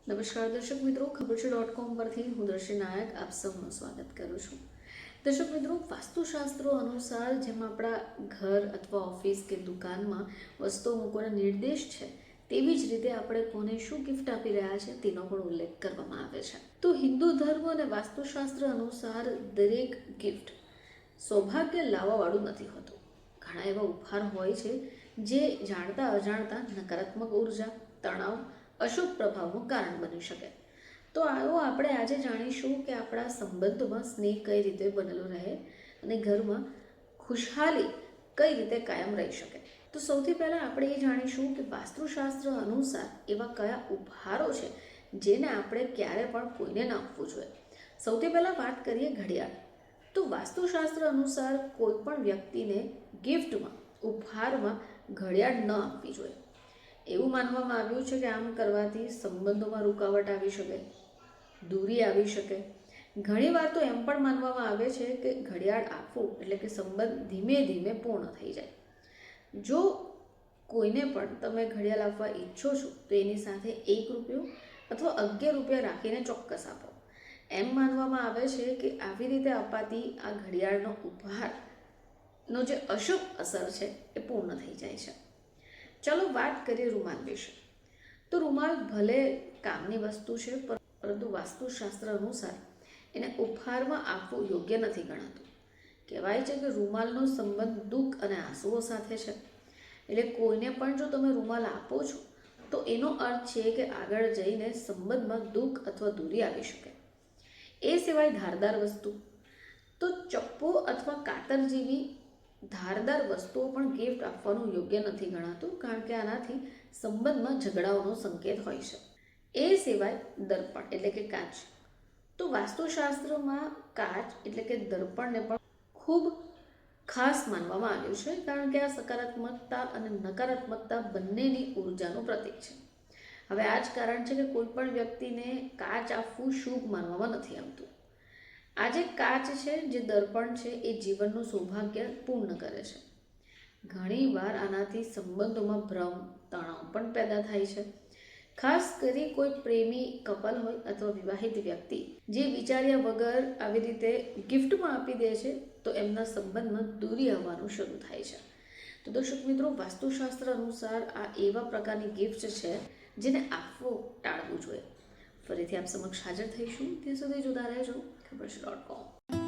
નમસ્કાર દર્શક મિત્રો, ખબર છે .com પરથી હું દર્શી નાયક આપ સૌનું સ્વાગત કરું છું. દર્શક મિત્રો, વાસ્તુશાસ્ત્રો અનુસાર જેમ આપણા ઘર અથવા ઓફિસ કે દુકાનમાં વસ્તુઓ મૂકવાનો નિર્દેશ છે, તેવી જ રીતે આપણે કોને શું ગિફ્ટ આપી રહ્યા છે તેનો પણ ઉલ્લેખ કરવામાં આવે છે. તો હિન્દુ ધર્મ અને વાસ્તુશાસ્ત્ર અનુસાર દરેક ગિફ્ટ સૌભાગ્ય લાવવાવાળું નથી હોતું. ઘણા એવા ઉપહાર હોય છે જે જાણતા અજાણતા નકારાત્મક ઉર્જા, તણાવ, અશુભ પ્રભાવનું કારણ બની શકે. તો આવો આપણે આજે જાણીશું કે આપણા સંબંધોમાં સ્નેહ કઈ રીતે બનેલો રહે અને ઘરમાં ખુશહાલી કઈ રીતે કાયમ રહી શકે. તો સૌથી પહેલાં આપણે એ જાણીશું કે વાસ્તુશાસ્ત્ર અનુસાર એવા કયા ઉપહારો છે જેને આપણે ક્યારે પણ કોઈને ન આપવું જોઈએ. સૌથી પહેલાં વાત કરીએ ઘડિયાળ. તો વાસ્તુશાસ્ત્ર અનુસાર કોઈ પણ વ્યક્તિને ગિફ્ટમાં, ઉપહારમાં ઘડિયાળ ન આપવી જોઈએ. એવું માનવામાં આવ્યું છે કે આમ કરવાથી સંબંધોમાં રૂકાવટ આવી શકે, દૂરી આવી શકે. ઘણીવાર તો એમ પણ માનવામાં આવે છે કે ઘડિયાળ આપવું એટલે કે સંબંધ ધીમે ધીમે પૂર્ણ થઈ જાય. જો કોઈને પણ તમે ઘડિયાળ આપવા ઈચ્છો છો તો એની સાથે ₹1 અથવા ₹11 રાખીને ચોક્કસ આપો. એમ માનવામાં આવે છે કે આવી રીતે આપવાથી આ ઘડિયાળનો ઉપહારનો જે અશુભ અસર છે એ પૂર્ણ થઈ જાય છે. ચલો વાત કરીએ રૂમાલ વિશે. તો રૂમાલ ભલે કામની વસ્તુ છે, પરંતુ વાસ્તુશાસ્ત્ર અનુસાર એને ઉપહારમાં આપવું યોગ્ય નથી ગણાતું. કહેવાય છે કે રૂમાલનો સંબંધ દુઃખ અને આંસુઓ સાથે છે. એટલે કોઈને પણ જો તમે રૂમાલ આપો છો તો એનો અર્થ છે કે આગળ જઈને સંબંધમાં દુઃખ અથવા દૂરી આવી શકે. એ સિવાય ધારદાર વસ્તુ, તો ચપ્પુ અથવા કાતર જેવી ધારદાર વસ્તુઓ પણ ગિફ્ટ આપવાનું યોગ્ય નથી ગણાતું, કારણ કે આનાથી સંબંધમાં ઝઘડાઓનો સંકેત હોય છે. એ સિવાય દર્પણ એટલે કે કાચ. તો વાસ્તુશાસ્ત્રમાં કાચ એટલે કે દર્પણને પણ ખૂબ ખાસ માનવામાં આવ્યું છે, કારણ કે આ સકારાત્મકતા અને નકારાત્મકતા બંનેની ઉર્જાનું પ્રતીક છે. હવે આ જ કારણ છે કે કોઈ પણ વ્યક્તિને કાચ આપવું શુભ માનવામાં નથી આવતું. આ જે કાચ છે, જે દર્પણ છે, એ જીવનનું સૌભાગ્ય પૂર્ણ કરે છે. ઘણીવાર આનાથી સંબંધોમાં ભ્રમ, તણાવ પણ પેદા થાય છે. ખાસ કરી કોઈ પ્રેમી કપલ હોય અથવા વિવાહિત વ્યક્તિ જે વિચાર્યા વગર આવી રીતે ગિફ્ટમાં આપી દે છે તો એમના સંબંધમાં દૂરી આવવાનું શરૂ થાય છે. તો દર્શક મિત્રો, વાસ્તુશાસ્ત્ર અનુસાર આ એવા પ્રકારની ગિફ્ટ છે જેને આપવું ટાળવું જોઈએ. ફરીથી આપ સમક્ષ હાજર થઈશું. ત્યાં સુધી જોતા રહેજો ખબર છે .com.